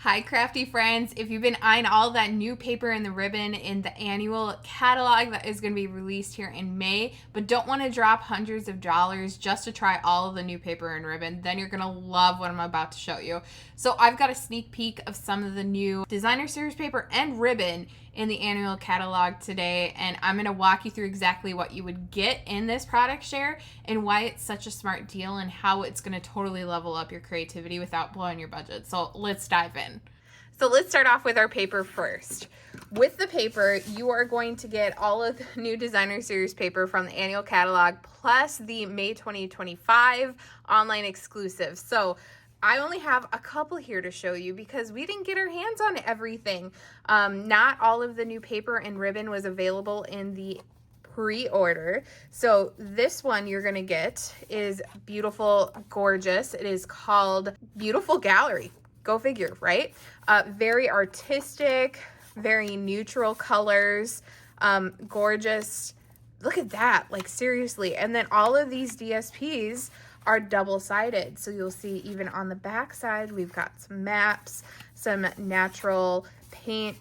Hi crafty friends, if you've been eyeing all that new paper and the ribbon in the annual catalog that is going to be released here in May, but don't want to drop hundreds of dollars just to try all of the new paper and ribbon, then you're going to love what I'm about to show you. So I've got a sneak peek of some of the new designer series paper and ribbon in the annual catalog today, and I'm going to walk you through exactly what you would get in this product share and why it's such a smart deal and how it's going to totally level up your creativity without blowing your budget. So let's dive in. So let's start off with our paper first. With the paper, you are going to get all of the new designer series paper from the annual catalog plus the May 2025 online exclusive. So I only have a couple here to show you because we didn't get our hands on everything. Not all of the new paper and ribbon was available in the pre-order. So this one you're gonna get is beautiful, gorgeous. It is called Beautiful Gallery. Go figure, right? Very artistic, very neutral colors, gorgeous. Look at that, like seriously. And then all of these DSPs are double-sided. So you'll see even on the back side, we've got some maps, some natural paint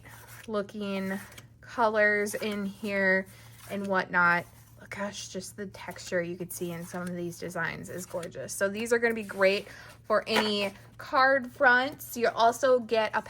looking colors in here and whatnot. Oh gosh, just the texture you could see in some of these designs is gorgeous. So these are gonna be great for any card fronts. You also get a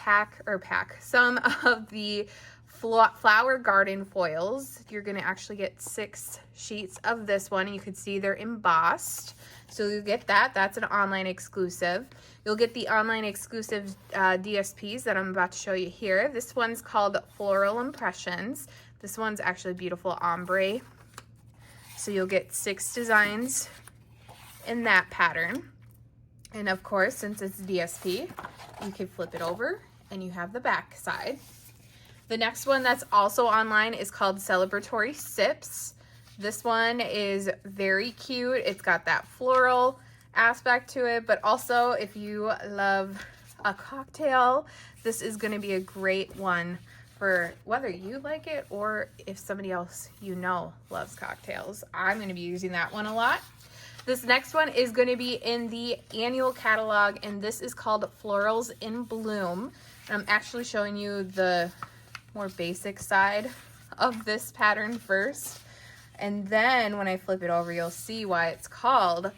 some of the flower garden foils. You're gonna actually get 6 sheets of this one. You can see they're embossed. So you get that, that's an online exclusive. You'll get the online exclusive DSPs that I'm about to show you here. This one's called Floral Impressions. This one's actually beautiful ombre. So you'll get 6 designs in that pattern. And of course, since it's DSP, you can flip it over and you have the back side. The next one that's also online is called Celebratory Sips. This one is very cute. It's got that floral aspect to it, but also if you love a cocktail, this is going to be a great one for whether you like it or if somebody else you know loves cocktails. I'm going to be using that one a lot. This next one is going to be in the annual catalog, and this is called Florals in Bloom. And I'm actually showing you the more basic side of this pattern first. And then when I flip it over, you'll see why it's called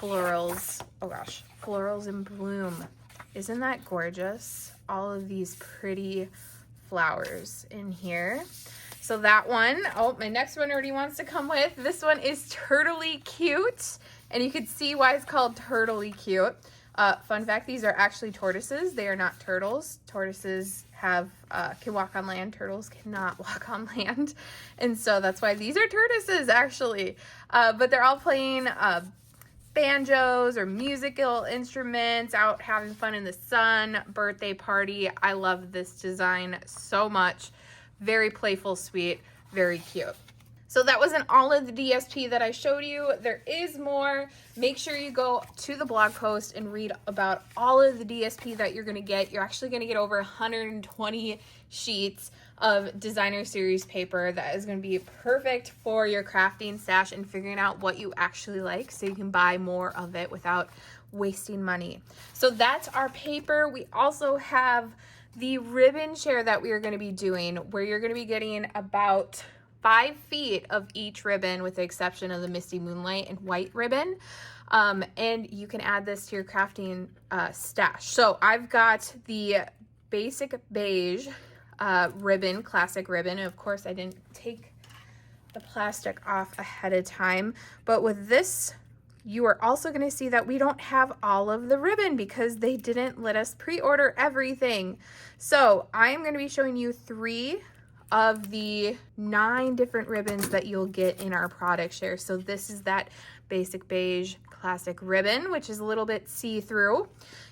Florals. Oh gosh, Florals in Bloom. Isn't that gorgeous? All of these pretty flowers in here. So that one, oh, my next one already wants to come with. This one is Turtly Cute, and you can see why it's called Turtly Cute. Fun fact, these are actually tortoises. They are not turtles. Tortoises have can walk on land. Turtles cannot walk on land. And so that's why these are tortoises, actually. But they're all playing banjos or musical instruments, out having fun in the sun, birthday party. I love this design so much. Very playful, sweet, very cute. So that wasn't all of the DSP that I showed you. There is more. Make sure you go to the blog post and read about all of the DSP that you're gonna get. You're actually gonna get over 120 sheets of designer series paper that is gonna be perfect for your crafting stash and figuring out what you actually like so you can buy more of it without wasting money. So that's our paper. We also have the ribbon share that we are going to be doing, where you're going to be getting about 5 feet of each ribbon with the exception of the Misty Moonlight and white ribbon. And you can add this to your crafting stash. So I've got the basic beige ribbon, classic ribbon. And of course I didn't take the plastic off ahead of time, but with this you are also going to see that we don't have all of the ribbon because they didn't let us pre-order everything. So I am going to be showing you 3 of the 9 different ribbons that you'll get in our product share. So this is that basic beige classic ribbon, which is a little bit see-through.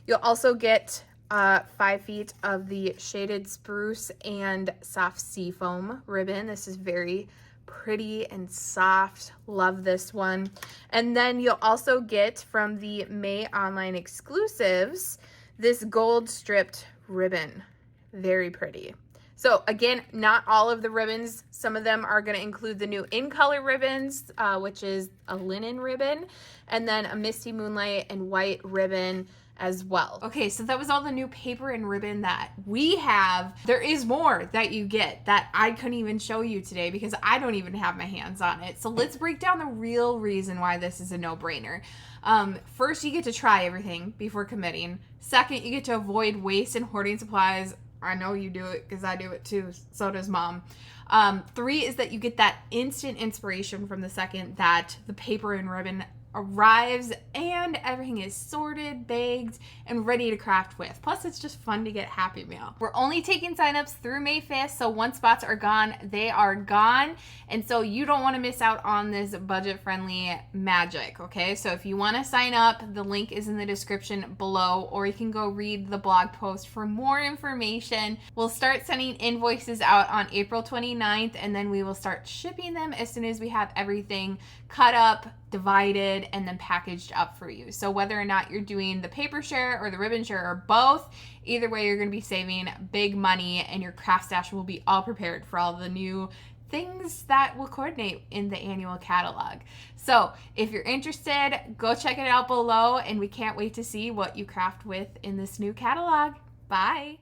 You'll also get 5 feet of the shaded spruce and soft seafoam ribbon. This is very pretty and soft. Love this one. And then you'll also get from the May online exclusives this gold stripped ribbon. Very pretty. So again, not all of the ribbons. Some of them are going to include the new in color ribbons, which is a linen ribbon, and then a Misty Moonlight and white ribbon, as well. Okay, so that was all the new paper and ribbon that we have. There is more that you get that I couldn't even show you today because I don't even have my hands on it. So let's break down the real reason why this is a no-brainer. First, you get to try everything before committing. Second, you get to avoid waste and hoarding supplies. I know you do it because I do it too. So does Mom. 3 is that you get that instant inspiration from the second that the paper and ribbon arrives and everything is sorted, bagged, and ready to craft with. Plus, it's just fun to get Happy Mail. We're only taking signups through May 5th, so once spots are gone, they are gone. And so you don't want to miss out on this budget-friendly magic, okay? So if you want to sign up, the link is in the description below, or you can go read the blog post for more information. We'll start sending invoices out on April 29th, and then we will start shipping them as soon as we have everything cut up, divided, and then packaged up for you. So whether or not you're doing the paper share or the ribbon share or both, either way you're going to be saving big money and your craft stash will be all prepared for all the new things that will coordinate in the annual catalog. So if you're interested, go check it out below, and we can't wait to see what you craft with in this new catalog. Bye!